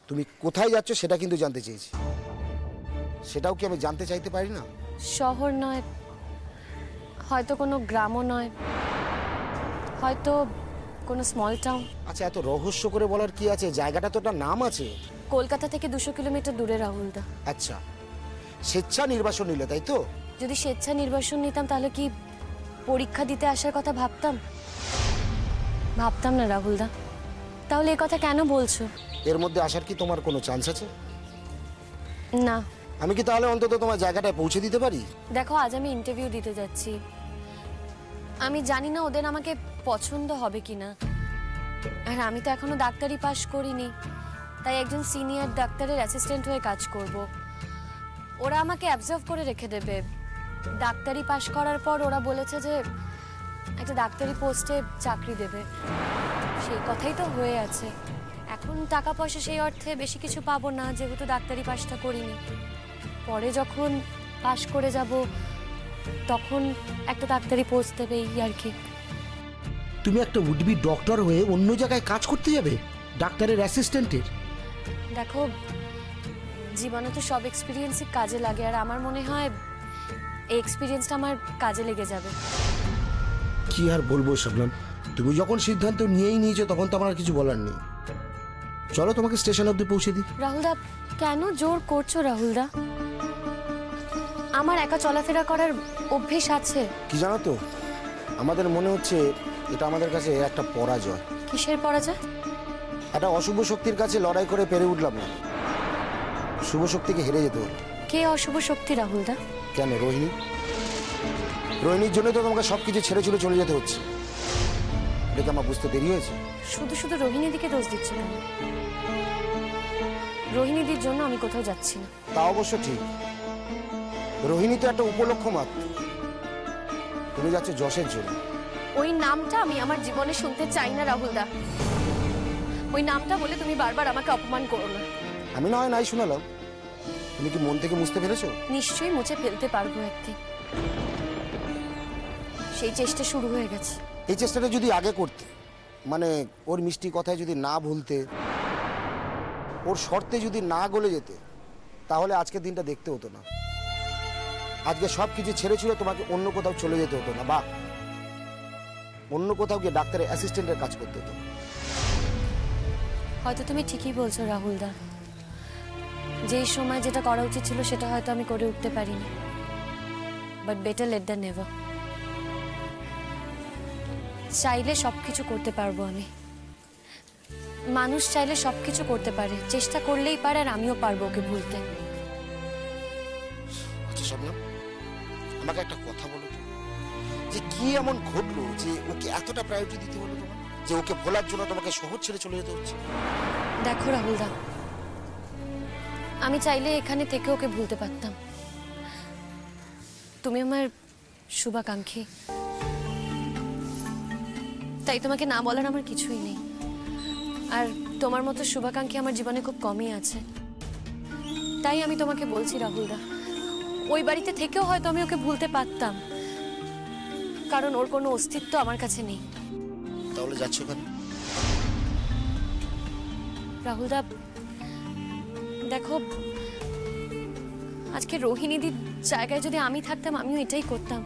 তুমি কোথায় যাচ্ছ সেটা কিন্তু জানতে চেয়েছি। সেটাও কি আমি জানতে চাইতে পারি না? শহর নয়, হয়তো কোনো গ্রামও নয়, হয়তো কোনো স্মল টাউন। আচ্ছা, এত রহস্য করে বলার কি আছে? জায়গাটা তো একটা নাম আছে। কলকাতা থেকে 200 কিলোমিটার দূরে রাহুলদা। আচ্ছা, স্বেচ্ছা নির্বাসন নিলে, তাই তো? যদি স্বেচ্ছা নির্বাসন নিতাম তাহলে কি পরীক্ষা দিতে আসার কথা ভাবতাম? ভাবতাম না রাহুলদা। তাহলে এ কথা কেন বলছো? এর মধ্যে আসার কি তোমার কোনো চান্স আছে? না। আমি কি তাহলে অন্তত তোমার জায়গাটায় পৌঁছে দিতে পারি? দেখো, আজ আমি ইন্টারভিউ দিতে যাচ্ছি। আমি জানি না ওদের আমাকে পছন্দ হবে কিনা, আর আমি তো এখনো ডাক্তারি পাশ করিনি, তাই একজন সিনিয়র ডাক্তারের অ্যাসিস্ট্যান্ট হয়ে কাজ করব। ওরা আমাকে অ্যাবজার্ভ করে রেখে দেবে। ডাক্তারি পাশ করার পর ওরা বলেছে যে একটা ডাক্তারি পোস্টে চাকরি দেবে। সেই কথাই তো হয়ে আছে। এখন টাকা পয়সা সেই অর্থে বেশি কিছু পাবো না, যেহেতু ডাক্তারি পাশটা করিনি। পরে যখন পাশ করে যাব তখন একটা ডাক্তারি পোস্ট দেবে, এই আর কি। তুমি একটা উডবি ডক্টর হয়ে অন্য জায়গায় কাজ করতে যাবে, ডাক্তারের অ্যাসিস্ট্যান্টের? দেখো, জীবনে তো সব এক্সপিরিয়েন্সই কাজে লাগে, আর আমার মনে হয় এই এক্সপিরিয়েন্সটা আমার কাজে লেগে যাবে। কি আর বলবো শবনম, তুমি যখন সিদ্ধান্ত নিয়েই নিয়েছো তখন তো আমার আর কিছু বলার নেই। চলো তোমাকে স্টেশন অবধি পৌঁছে দিই। রাহুলদা, কেন জোর করছো? রাহুলদা, আমার একা চলাফেরা করার অভ্যেস আছে। কি জানো তো, আমাদের মনে হচ্ছে এটা আমাদের কাছে একটা পরাজয়। কিসের পরাজয়? একটা অশুভ শক্তির কাছে লড়াই করে পেরে উঠলাম না, শুভ শক্তিকে হেরে যেতে হলো। কে অশুভ শক্তি রাহুলদা? কেন, রোহিণী। রোহিণীর জন্য তো তোমাকে সবকিছু ছেড়ে ছুড়ে চলে যেতে হচ্ছে। এটা আমার বুঝতে দেরি হয়েছে? শুধু শুধু রোহিণীদিকে দোষ দিচ্ছ কেন? রোহিণীদির জন্য আমি কোথাও যাচ্ছি না। তা অবশ্য ঠিক, রোহিণী তো একটা উপলক্ষ মাত্র। তুমি যাচ্ছ যশের জন্য। ওই নামটা আমি আমার জীবনে শুনতে চাই না রাহুলদা। ওই নামটা বলে তুমি বারবার আমাকে অপমান করো না। আমি না হয় নাই শোনালাম, তুমি কি মন থেকে মুছতে পেরেছো? নিশ্চয়ই মুছে ফেলতে পারবো একদিন, সেই চেষ্টা শুরু হয়ে গেছে। এই চেষ্টাটা যদি আগে করতে, মানে ওর মিষ্টি কথায় যদি না ভুলতে, ওর শর্তে যদি না গলে যেতে, তাহলে আজকের দিনটা দেখতে হতো না। আজকে সব কিছু ছেড়ে ছুড়ে তোমাকে অন্য কোথাও চলে যেতে হতো না, বা অন্য কোথাও গিয়ে ডাক্তারের অ্যাসিস্ট্যান্টের কাজ করতে হতো। হয়তো তুমি ঠিকই বলছো রাহুলদা, যেই সময় যেটা করা উচিত ছিল সেটা হয়তো আমি করে উঠতে পারিনি, but better late than never. চাইলে সবকিছু করতে পারবো আমি। মানুষ চাইলে সবকিছু করতে পারে, চেষ্টা করলেই পারে, আর আমিও পারবো ওকে ভুলতে। আচ্ছা শবনম, আমাকে একটা কথা বলো তো, যে কি এমন ঘটলো যে ওকে এতটা প্রায়োরিটি দিতে হলো তোমার, যে ওকে ভোলার জন্য তোমাকে শহর ছেড়ে চলে যেতে হচ্ছে? দেখো রাহুলদা, আমি চাইলে এখানে থেকে ওকে ভুলতে পারতাম। তুমি আমার শুভাকাঙ্ক্ষী, তাই তোমাকে না বলার আমার কিছুই নেই। আর তোমার মতো শুভাকাঙ্ক্ষী আমার জীবনে খুব কমই আছে, তাই আমি তোমাকে বলছি রাহুলদা, ওই বাড়িতে থেকেও হয়তো আমি ওকে ভুলতে পারতাম, কারণ ওর কোনো অস্তিত্ব আমার কাছে নেই। তাহলে যাচ্ছ কেন? রাহুলদা দেখো, আজকে রোহিণীদির জায়গায় যদি আমি থাকতাম আমিও এটাই করতাম।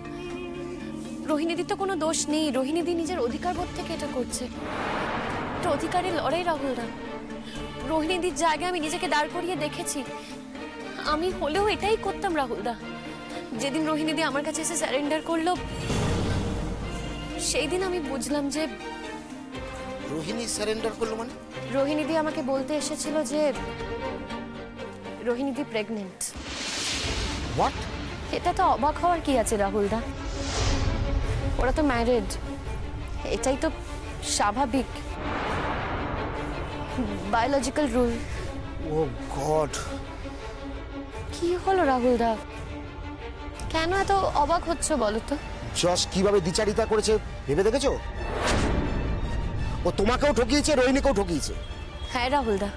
রোহিণীদির তো কোনো দোষ নেই, রোহিণীদি নিজের অধিকার বোধ থেকে এটা করছে। এটা অধিকারের লড়াই রাহুলদা। রোহিণীদির জায়গায় আমি নিজেকে দাঁড় করিয়ে দেখেছি, আমি হলেও এটাই করতাম রাহুলদা। যেদিন রোহিণীদি আমার কাছে এসে স্যারেন্ডার করলো, সেই দিন আমি বুঝলাম যে রোহিণী স্যারেন্ডার করলো মানে? রোহিণীদি আমাকে বলতে এসেছিল যে রোহিণীদি প্রেগনেন্ট। হোয়াট? এটা তো অবাক হওয়ার কি আছে রাহুলদা, ওরা তো ম্যারিড, এটাই তো স্বাভাবিক, বায়োলজিক্যাল রুল। ও গড, কি হলো রাহুলদা, কেন এত অবাক হচ্ছ বলো তো? যশ কিভাবে দ্বিচারিতা করেছে ভেবে দেখেছো? ও তোমাকেও ঠকিয়েছে, রোহিণীকেও ঠকিয়েছে। হ্যাঁ রাহুলদা,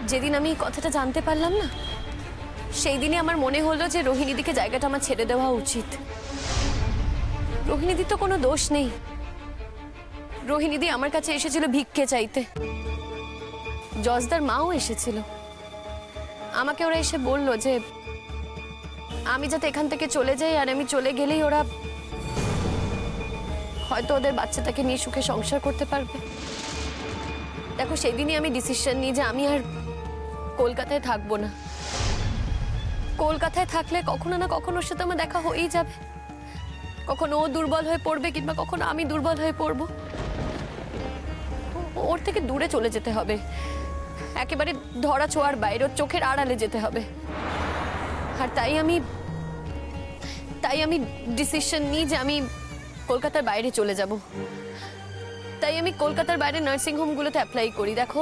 যেদিন আমি এই কথাটা জানতে পারলাম না, সেই দিনই আমার মনে হলো যে রোহিণীদিকে জায়গাটা আমার ছেড়ে দেওয়া উচিত। রোহিণীদির তো কোনো দোষ নেই, রোহিণীদি আমার কাছে এসেছিল ভিক্ষে চাইতে। জজদার মাও এসেছিল। আমাকে ওরা এসে বলল যে আমি যাতে এখান থেকে চলে যাই, আর আমি চলে গেলেই ওরা হয়তো ওদের বাচ্চাটাকে নিয়ে সুখে সংসার করতে পারবে। দেখো, সেদিনই আমি ডিসিশন নিই যে আমি আর কলকাতায় থাকবো না। কলকাতায় থাকলে কখনো না কখনো ওর সাথে আমার দেখা হয়েই যাবে। কখনো ও দুর্বল হয়ে পড়বে, কিংবা কখনো আমি দুর্বল হয়ে পড়বো। ওর থেকে দূরে চলে যেতে হবে, একেবারে ধরা ছোঁয়ার বাইরে, ওর চোখের আড়ালে যেতে হবে। আর তাই আমি ডিসিশন নিই যে আমি কলকাতার বাইরে চলে যাব। তাই আমি কলকাতার বাইরে নার্সিং হোমগুলোতে অ্যাপ্লাই করি। দেখো,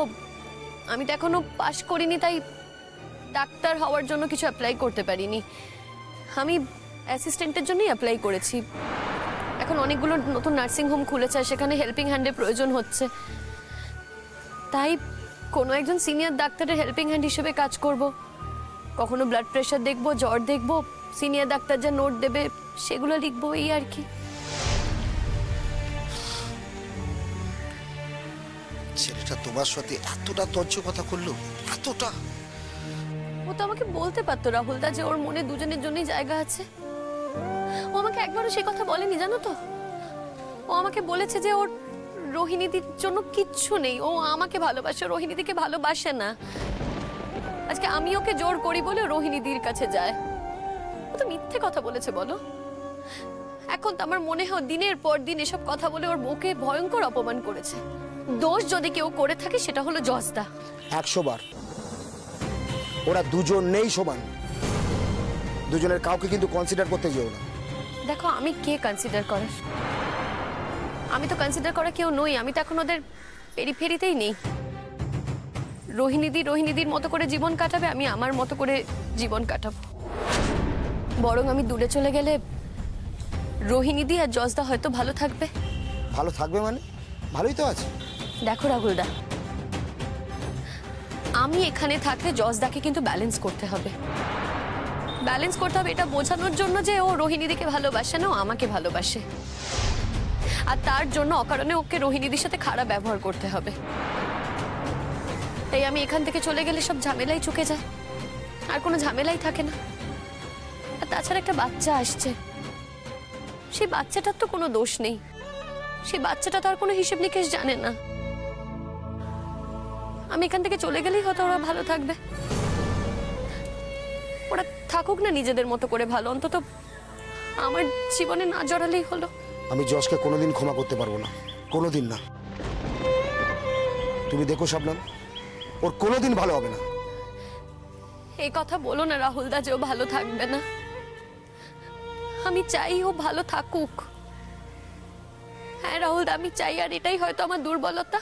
আমি তো এখনো পাশ করিনি, তাই ডাক্তার হওয়ার জন্য কিছু অ্যাপ্লাই করতে পারিনি। আমি অ্যাসিস্ট্যান্টের জন্যই অ্যাপ্লাই করেছি। এখন অনেকগুলো নতুন নার্সিং হোম খুলেছে, সেখানে হেল্পিং হ্যান্ডের প্রয়োজন হচ্ছে। তাই কোনো একজন সিনিয়র ডাক্তারের হেল্পিং হ্যান্ড হিসেবে কাজ করব। কখনো ব্লাড প্রেশার দেখবো, জ্বর দেখবো, সিনিয়র ডাক্তার যা নোট দেবে সেগুলো লিখবো, এই আর কি। ছেলেটা তোমার সাথে এতটা তর্জ কথা করলো, এতটা? ও তো আমাকে বলতে পারতো রাহুলদা যে ওর মনে দুজনের জন্যই জায়গা আছে। ও আমাকে একবারও সে কথা বলেনি, জানো তো। ও আমাকে বলেছে যে ওর রোহিণীদির জন্য কিচ্ছু নেই, ও আমাকে ভালোবাসে, রোহিণীদিকে ভালোবাসে না। আজকে আমি ওকে জোর করি বলে রোহিণীদির কাছে যায়। ও তো মিথ্যে কথা বলেছে বলো। এখন তো আমার মনে হয় দিনের পর দিন এসব কথা বলে ওর বউকে ভয়ঙ্কর অপমান করেছে। দোষ যদি কেউ করে থাকে সেটা হলো জজদা। 100 বার। ওরা দুজন নেই সমান, দুজনের কাউকে কিন্তু কনসিডার করতে যেও না। দেখো, আমি কে কনসিডার করার? আমি তো কনসিডার করা কেউ নই। আমি তো এখন ওদের পেরিফেরিতেই নেই। রোহিণীদির মতো করে জীবন কাটাবে, আমি আমার মতো করে জীবন কাটাবো। বরং আমি দূরে চলে গেলে রোহিণীদি আর জজদা হয়তো ভালো থাকবে। ভালো থাকবে মানে? ভালোই তো আছে। দেখো রাহুলদা, আমি এখানে থাকলে জজদাকে কিন্তু ব্যালেন্স করতে হবে। ব্যালেন্স করতে হবে এটা বোঝানোর জন্য যে ও রোহিণীদিকে ভালোবাসে না, ও আমাকে ভালোবাসে। আর তার জন্য অকারণে ওকে রোহিণীদির সাথে খারাপ ব্যবহার করতে হবে। তাই আমি এখান থেকে চলে গেলে সব ঝামেলাই চুকে যায়, আর কোনো ঝামেলাই থাকে না। আর তাছাড়া একটা বাচ্চা আসছে, সেই বাচ্চাটার তো কোনো দোষ নেই। সেই বাচ্চাটা তার কোনো হিসেব নিকেশ জানে না। আমি এখান থেকে চলে গেলেই হয়তো ওরা ভালো থাকবে। ওরা থাকুক না নিজেদের মতো করে ভালো, অন্তত আমার জীবনে না জড়ালেই হলো। আমি যশকে কোনোদিন ক্ষমা করতে পারবো না, কোনোদিন না। তুমি দেখো শবনম, ওর কোনোদিন ভালো হবে না। এই কথা বলো না রাহুলদা যে ও ভালো থাকবে না। আমি চাই ও ভালো থাকুক। হ্যাঁ রাহুলদা, আমি চাই, আর এটাই হয়তো আমার দুর্বলতা।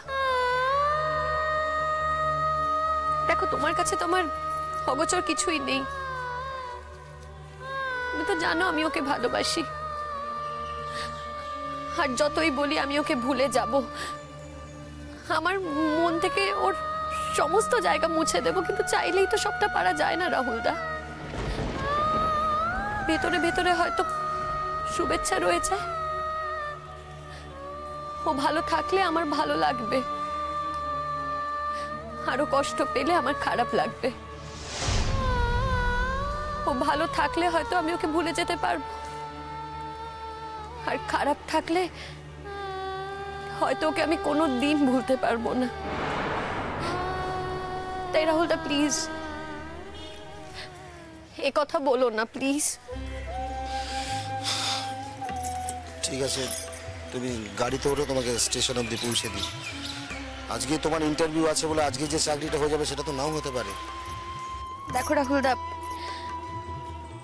দেখো, তোমার কাছে তোমার অগোচর কিছুই নেই। তুমি তো জানো আমি ওকে ভালোবাসি। আর যতই বলি আমি ওকে ভুলে যাব, আমার মন থেকে ওর সমস্ত জায়গা মুছে দেব, কিন্তু চাইলেই তো সবটা পারা যায় না রাহুলদা। ভেতরে ভেতরে হয়তো শুভেচ্ছা রয়েছে। ও ভালো থাকলে আমার ভালো লাগবে, আরো কষ্ট পেলে আমার খারাপ লাগবে। ও ভালো থাকলে হয়তো আমি ওকে ভুলে যেতে পারবো, আর খারাপ থাকলে হয়তো ওকে আমি কোনো দিন ভুলতে পারবো না। তাই রাহুলদা, প্লিজ এ কথা বলো না, প্লিজ। ঠিক আছে, তুমি গাড়িতে ওঠো, তোমাকে স্টেশন অব্দি পৌঁছে দিই। আজকে তোমার ইন্টারভিউ আছে বলে আজকে যে চাকরিটা হয়ে যাবে সেটা তো নাও হতে পারে। দেখো রাহুলদা,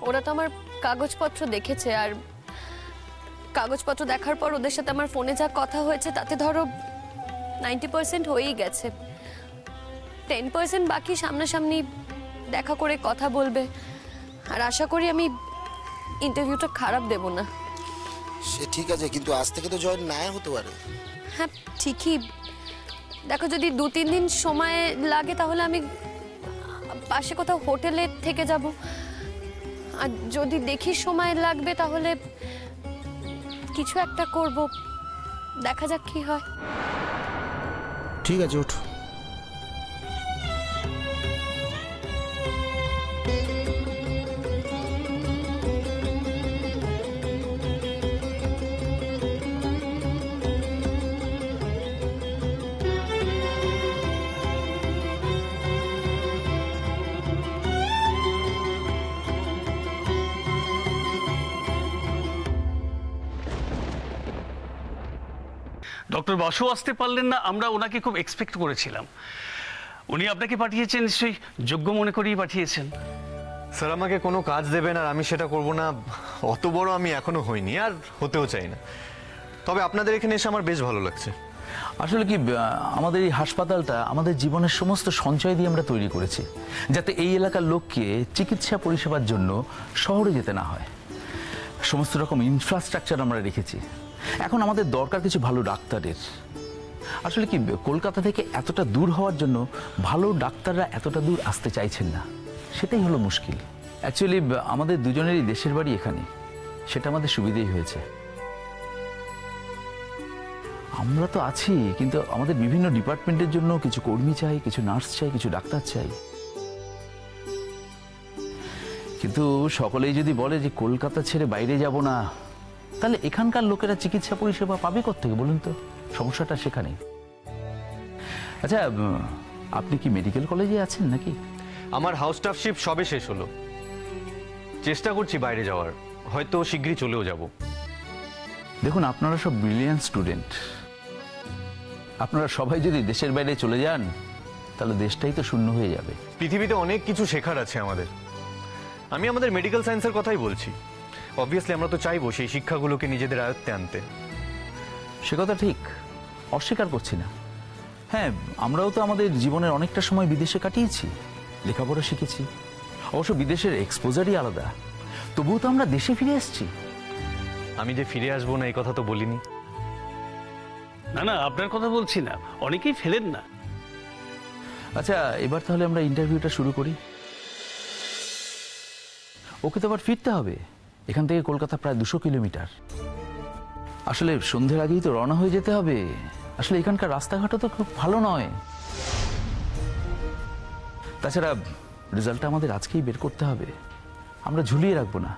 ওরা তো আমার কাগজপত্র দেখেছে, আর কাগজপত্র দেখার পর ওদের সাথে আমার ফোনে যা কথা হয়েছে তাতে ধরো 90% হয়েই গেছে। 10% বাকি সামনাসামনি দেখা করে কথা বলবে। আর আশা করি আমি ইন্টারভিউটা খারাপ দেব না। সে ঠিক আছে, কিন্তু আজ থেকে তো জয়েন নাই হতে পারে। হ্যাঁ ঠিকই। দেখো, যদি 2-3 দিন সময় লাগে তাহলে আমি পাশে কোথাও হোটেলে থেকে যাব। আর যদি দেখি সময় লাগবে তাহলে কিছু একটা করব, দেখা যাক কি হয়। ঠিক আছে, ওঠো। ডক্টর বাসু আসতে পারলেন না, আমরা ওনাকে খুব এক্সপেক্ট করেছিলাম। উনি আপনাকে পাঠিয়েছেন, নিশ্চয়ই যোগ্য মনে করেই পাঠিয়েছেন। স্যার আমাকে কোনো কাজ দেবেন আর আমি সেটা করব না, অত বড় আমি এখনো হইনি আর হতেও চাই না। তবে আপনাদের এখানে এসে আমার বেশ ভালো লাগছে। আসলে কি, আমাদের এই হাসপাতালটা আমাদের জীবনের সমস্ত সঞ্চয় দিয়ে আমরা তৈরি করেছি, যাতে এই এলাকার লোককে চিকিৎসা পরিষেবার জন্য শহরে যেতে না হয়। সমস্ত রকম ইনফ্রাস্ট্রাকচার আমরা রেখেছি। এখন আমাদের দরকার কিছু ভালো ডাক্তারের। আসলে কি, কলকাতা থেকে এতটা দূর হওয়ার জন্য ভালো ডাক্তাররা এতটা দূর আসতে চাইছেন না, সেটাই হলো মুশকিল। অ্যাকচুয়ালি আমাদের দুজনেরই দেশের বাড়ি এখানে, সেটা আমাদের সুবিধেই হয়েছে। আমরা তো আছি, কিন্তু আমাদের বিভিন্ন ডিপার্টমেন্টের জন্য কিছু কর্মী চাই, কিছু নার্স চাই, কিছু ডাক্তার চাই। কিন্তু সকলেই যদি বলে যে কলকাতা ছেড়ে বাইরে যাব না, তাহলে এখানকার লোকেরা চিকিৎসা পরিষেবা পাবে কোত্থেকে বলুন তো? সমস্যাটা সেখানে। আচ্ছা, আপনি কি মেডিকেল কলেজে আছেন নাকি? আমার হাউস স্টাফশিপ সবে শেষ হলো, চেষ্টা করছি বাইরে যাওয়ার, হয়তো শীঘ্রই চলেও যাব। দেখুন, আপনারা সব ব্রিলিয়ান্ট স্টুডেন্ট। আপনারা সবাই যদি দেশের বাইরে চলে যান, তাহলে দেশটাই তো শূন্য হয়ে যাবে। পৃথিবীতে অনেক কিছু শেখার আছে আমাদের। আমি আমাদের মেডিকেল সায়েন্সের কথাই বলছি। অবভিয়াসলি আমরা তো চাইবো সেই শিক্ষাগুলোকে নিজেদের আয়ত্তে আনতে। সে কথা ঠিক, অস্বীকার করছি না। হ্যাঁ, আমরাও তো আমাদের জীবনের অনেকটা সময় বিদেশে কাটিয়েছি, লেখাপড়া শিখেছি। অবশ্য বিদেশের এক্সপোজারই আলাদা, তবুও তো আমরা দেশে ফিরে এসেছি। আমি যে ফিরে আসবো না এই কথা তো বলিনি। না না, আপনার কথা বলছি না, অনেকেই ফেলেন না। আচ্ছা, এবার তাহলে আমরা ইন্টারভিউটা শুরু করি। ওকে তো আবার ফিরতে হবে, এখান থেকে কলকাতা প্রায় 200 কিলোমিটার। আসলে সন্ধ্যের আগেই তো রওনা হয়ে যেতে হবে। আসলে এখানকার রাস্তাঘাটও তো খুব ভালো নয়। তাছাড়া রেজাল্টটা আমাদের আজকেই বের করতে হবে, আমরা ঝুলিয়ে রাখবো না।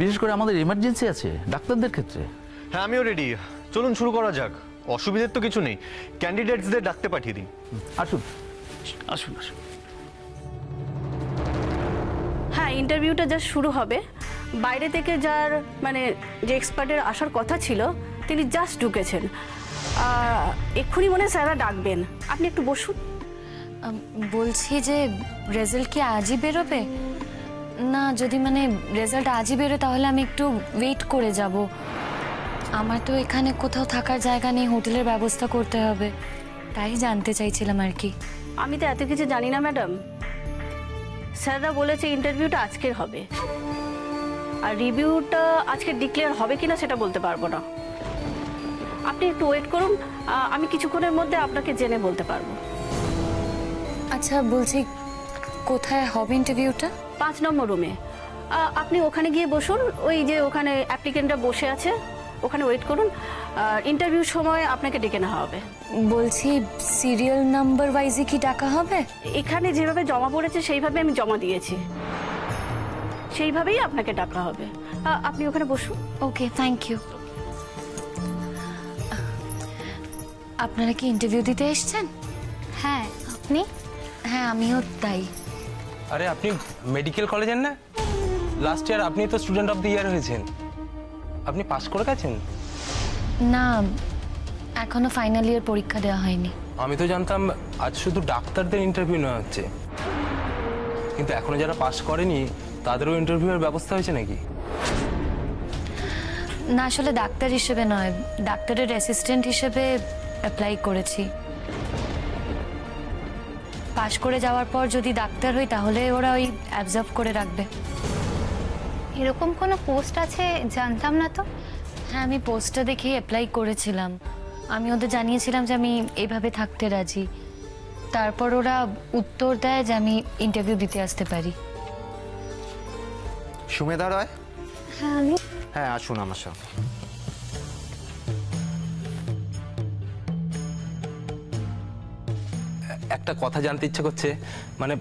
বিশেষ করে আমাদের এমার্জেন্সি আছে ডাক্তারদের ক্ষেত্রে। হ্যাঁ, আমিও রেডি, চলুন শুরু করা যাক। অসুবিধার তো কিছু নেই, ক্যান্ডিডেটসদের ডাকতে পাঠিয়ে দিন। আসুন আসুন আসুন। হ্যাঁ, ইন্টারভিউটা জাস্ট শুরু হবে। বাইরে থেকে যার মানে যে এক্সপার্টের আসার কথা ছিল, তিনি জাস্ট ঢুকেছেন। এক্ষুনি মনে হয় স্যাররা ডাকবেন, আপনি একটু বসুন। বলছি যে রেজাল্ট কি আজই বেরোবে? না, যদি মানে রেজাল্ট আজই বেরোয় তাহলে আমি একটু ওয়েট করে যাব। আমার তো এখানে কোথাও থাকার জায়গা নেই, হোটেলের ব্যবস্থা করতে হবে, তাই জানতে চাইছিলাম আর কি। আমি তো এত কিছু জানি না ম্যাডাম। স্যাররা বলেছে ইন্টারভিউটা আজকের হবে, আর রিভিউটা আজকে ডিক্লেয়ার হবে কিনা সেটা বলতে পারবো না। আপনি একটু ওয়েট করুন, আমি কিছুক্ষণের মধ্যে আপনাকে জেনে বলতে পারবো। আচ্ছা, বলছি কোথায় হবে ইন্টারভিউটা? 5 নম্বর রুমে। আপনি ওখানে গিয়ে বসুন, ওই যে ওখানে অ্যাপ্লিকেন্টরা বসে আছে, ওখানে ওয়েট করুন। ইন্টারভিউর সময় আপনাকে ডেকে নেওয়া হবে। বলছি সিরিয়াল নাম্বার ওয়াইজে কি ডাকা হবে? এখানে যেভাবে জমা পড়েছে সেইভাবে আমি জমা দিয়েছি, সেইভাবেই আপনাকে ডাকা হবে। আপনি ওখানে বসুন। ওকে, থ্যাংক ইউ। আপনারা কি ইন্টারভিউ দিতে এসেছেন? হ্যাঁ, আপনি? হ্যাঁ, আমিও তাই। আরে আপনি মেডিকেল কলেজের না? লাস্ট ইয়ার আপনি তো স্টুডেন্ট অফ দ্য ইয়ার হয়েছেন। আপনি পাস করে গেছেন? না, এখনো ফাইনাল ইয়ার পরীক্ষা দেওয়া হয়নি। আমি তো জানতাম আজ শুধু ডাক্তারদের ইন্টারভিউ নেওয়া হচ্ছে, কিন্তু এখনো যারা পাস করেনি তাদেরও ইন্টারভিউয়ের ব্যবস্থা হয়েছে নাকি? না, আসলে ডাক্তার হিসেবে নয়, ডাক্তারের অ্যাসিস্ট্যান্ট হিসেবে অ্যাপ্লাই করেছি। পাশ করে যাওয়ার পর যদি ডাক্তার হই তাহলে ওরা ওই অ্যাবজর্ব করে রাখবে। এরকম কোনো পোস্ট আছে জানতাম না তো। হ্যাঁ, আমি পোস্টটা দেখেই অ্যাপ্লাই করেছিলাম। আমি ওদের জানিয়েছিলাম যে আমি এইভাবে থাকতে রাজি। তারপর ওরা উত্তর দেয় যে আমি ইন্টারভিউ দিতে আসতে পারি। সুমেধা রয়? হ্যাঁ, আমি। হ্যাঁ, আসুন আমার সাথে। একটা কথা জানতে ইচ্ছে করছে, মানে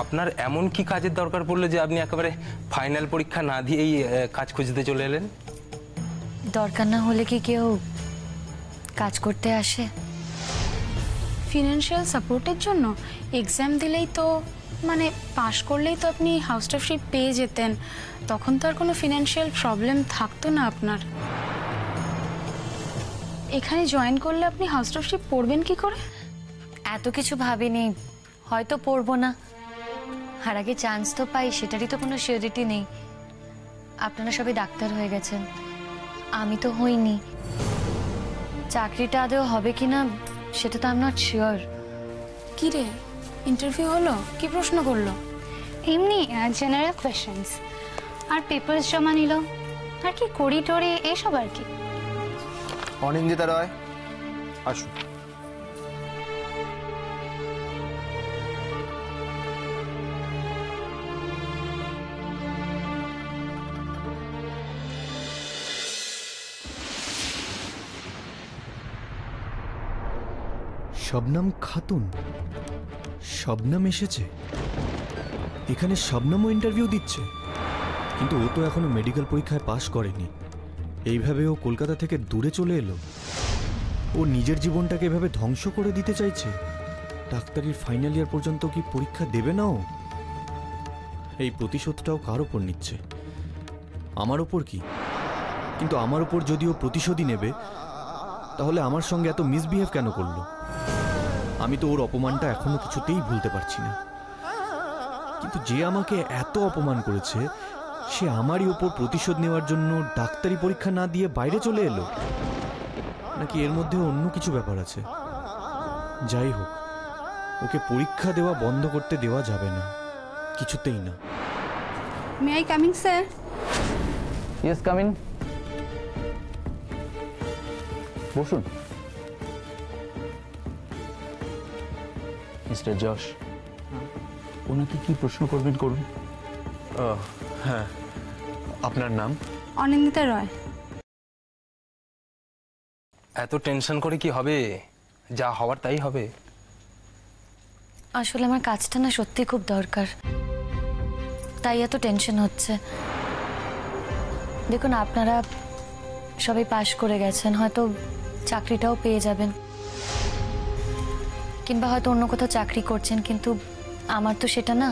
আপনার এমন কি কাজের দরকার পড়লো যে আপনি একেবারে ফাইনাল পরীক্ষা না দিয়েই কাজ খুঁজতে চলে এলেন? দরকার না হলে কি কেউ কাজ করতে আসে? ফিনান্সিয়াল সাপোর্টের জন্য এক্সাম দিলেই তো মানে পাশ করলেই তো আপনি হাউস স্টাফশিপ পেয়ে যেতেন, তখন তো আর কোনো ফিনান্সিয়াল প্রবলেম থাকতো না আপনার। এখানে জয়েন করলে আপনি হাউস স্টাফশিপ পড়বেন কি করে? এত কিছু ভাবিনি, হয়তো পড়বো না, আর আগে চান্স তো পাই সেটারই তো কোনো সিওরিটি নেই। আপনারা সবাই ডাক্তার হয়ে গেছেন, আমি তো হইনি। চাকরিটা আদৌ হবে কিনা সেটা তো আই এম নট শিওর। কি রে, ইন্টারভিউ হলো? কি প্রশ্ন করলো? এমনি জেনারেল কোয়েশ্চেন্স, আর পেপারস জমা নিল, আর কি করি টরি এসব আর কি। অনিন্দিতা রয়, আসুন। শবনম খাতুন? শবনম এসেছে এখানে? শবনমও ইন্টারভিউ দিচ্ছে? কিন্তু ও তো এখনো মেডিকেল পরীক্ষায় পাশ করেনি। এইভাবে ও কলকাতা থেকে দূরে চলে এলো। ও নিজের জীবনটাকে এভাবে ধ্বংস করে দিতে চাইছে। ডাক্তারির ফাইনাল ইয়ার পর্যন্ত কি পরীক্ষা দেবে না ও? এই প্রতিশোধটাও কার ওপর নিচ্ছে? আমার ওপর কি? কিন্তু আমার ওপর যদি ও প্রতিশোধই নেবে, তাহলে আমার সঙ্গে এত মিসবিহেভ কেন করলো? আমি তো ওর অপমানটা এখনো কিছুতেই ভুলতে পারছি না। কিন্তু যে আমাকে এত অপমান করেছে, সে আমারই ওপর প্রতিশোধ নেওয়ার জন্য ডাক্তারি পরীক্ষা না দিয়ে বাইরে চলে এলো, নাকি এর মধ্যে অন্য কিছু ব্যাপার আছে? যাই হোক, ওকে পরীক্ষা দেওয়া বন্ধ করতে দেওয়া যাবে না, কিছুতেই না। May I coming sir? Yes, come in. বসুন। মিস্টার যশ, ওনাকে কি প্রশ্ন করবেন করুন। হ্যাঁ, আপনার নাম? অনিন্দিতা রয়। এত টেনশন করে কি হবে? যা হওয়ার তাই হবে। আসলে আমার কাজটা না সত্যি খুব দরকার, তাই এত টেনশন হচ্ছে। দেখুন, আপনারা সবাই পাশ করে গেছেন, হয়তো চাকরিটাও পেয়ে যাবেন, কিংবা হয়তো অন্য কোথাও চাকরি করছেন, কিন্তু আমার তো সেটা না।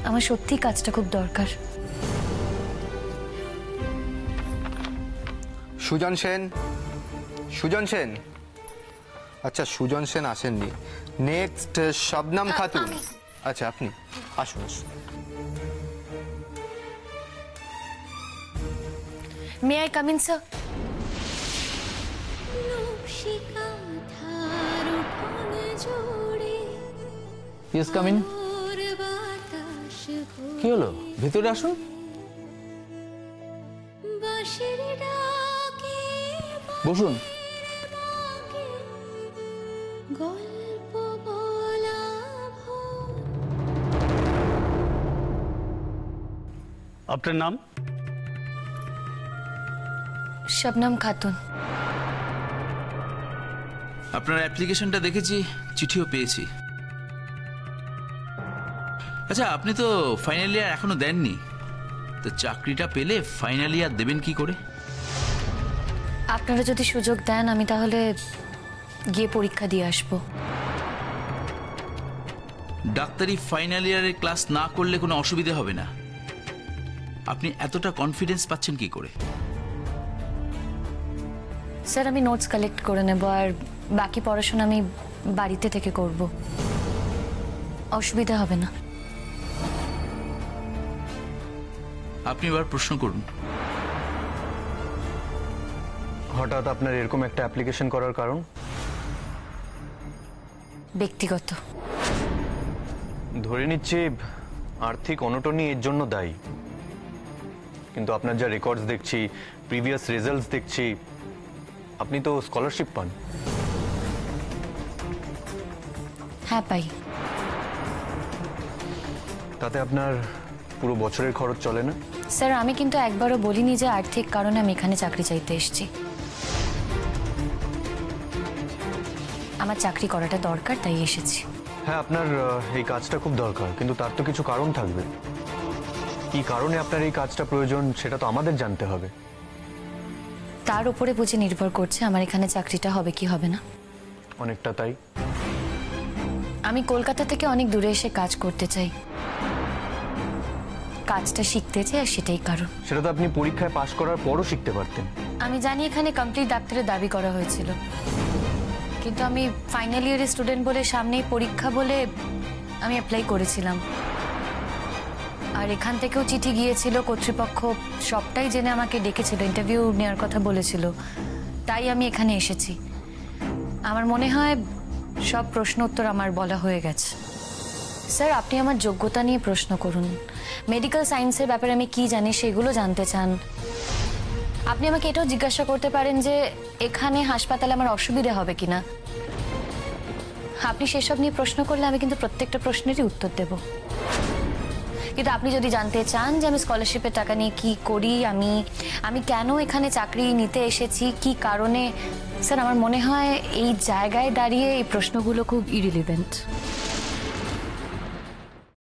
আমার সত্যি কাজটা খুব দরকার। সুজন সেন, সুজন সেন। আচ্ছা, সুজন সেন আসেননি। নেক্সট শবনম খাতুন। আচ্ছা, আপনি আসুন আসুন। May I come in sir? Yes, come in. কি হলো? ভেতরে আসুন। বসুন। আপনার নাম? শবনম খাতুন। আপনার অ্যাপ্লিকেশনটা দেখেছি, চিঠিও পেয়েছি। আচ্ছা, আপনি তো ফাইনাল ইয়ার এখনো দেননি, তো চাকরিটা পেলে ফাইনাল ইয়ার দেবেন কি করে? আপনারা যদি সুযোগ দেন, আমি তাহলে গিয়ে পরীক্ষা দিয়ে আসবো। ডাক্তারি ফাইনাল ইয়ারের ক্লাস না করলে কোনো অসুবিধা হবে না। আপনি এতটা কনফিডেন্স পাচ্ছেন কি করে? স্যার, আমি নোটস কালেক্ট করে নেব, আর বাকি পড়াশোনা আমি বাড়িতে থেকে করব, অসুবিধা হবে না। আপনি এবার প্রশ্ন করুন। হঠাৎ আপনার এরকম একটা অ্যাপ্লিকেশন করার কারণ? ব্যক্তিগত। ধরে নিচ্ছি আর্থিক অনটনই এর জন্য দায়ী। কিন্তু আপনার যা রেকর্ডস দেখছি, প্রিভিয়াস রেজাল্টস দেখছি, আপনি তো স্কলারশিপ পান। হ্যাঁ, পাই। তাতে আপনার পুরো বছরের খরচ চলে না? স্যার, আমি কিন্তু একবারও বলিনি যে আর্থিক কারণে আমি এখানে চাকরি চাইতে এসেছি। আমার চাকরি করাটা দরকার, তাই এসেছি। হ্যাঁ, আপনার এই কাজটা খুব দরকার, কিন্তু তার তো কিছু কারণ থাকবে। কি কারণে আপনার এই কাজটা প্রয়োজন, সেটা তো আমাদের জানতে হবে। তার উপরে বুঝে নির্ভর করছে আমার এখানে চাকরিটা হবে কি হবে না। অনেকটা তাই। আমি কলকাতা থেকে অনেক দূরে এসে কাজ করতে চাই, কাজটা শিখতে চাই, আর সেটাই কারণ। সেটা তো আপনি পরীক্ষায় পাশ করার পরও শিখতে পারতেন। আমি জানি এখানে কমপ্লিট ডাক্তারের দাবি করা হয়েছিল, কিন্তু আমি ফাইনাল ইয়ারের স্টুডেন্ট বলে, সামনেই পরীক্ষা বলে আমি অ্যাপ্লাই করেছিলাম। আর এখান থেকেও চিঠি গিয়েছিল, কর্তৃপক্ষ সবটাই জেনে আমাকে ডেকেছিল, ইন্টারভিউ নেওয়ার কথা বলেছিল, তাই আমি এখানে এসেছি। আমার মনে হয় সব প্রশ্ন উত্তর আমার বলা হয়ে গেছে। স্যার, আপনি আমার যোগ্যতা নিয়ে প্রশ্ন করুন, মেডিকেল সায়েন্সের ব্যাপারে আমি কি জানি সেগুলো জানতে চান। আপনি আমাকে এটাও জিজ্ঞাসা করতে পারেন যে এখানে হাসপাতালে আমার অসুবিধা হবে কিনা। আপনি সেসব নিয়ে প্রশ্ন করলে আমি কিন্তু প্রত্যেকটা প্রশ্নেরই উত্তর দেব। কিন্তু আপনি যদি জানতে চান যে আমি স্কলারশিপের টাকা নিয়ে কি করি, আমি কেন এখানে চাকরি নিতে এসেছি, কি কারণে, স্যার আমার মনে হয় এই জায়গায় দাঁড়িয়ে এই প্রশ্নগুলো খুব ইরিলিভেন্ট।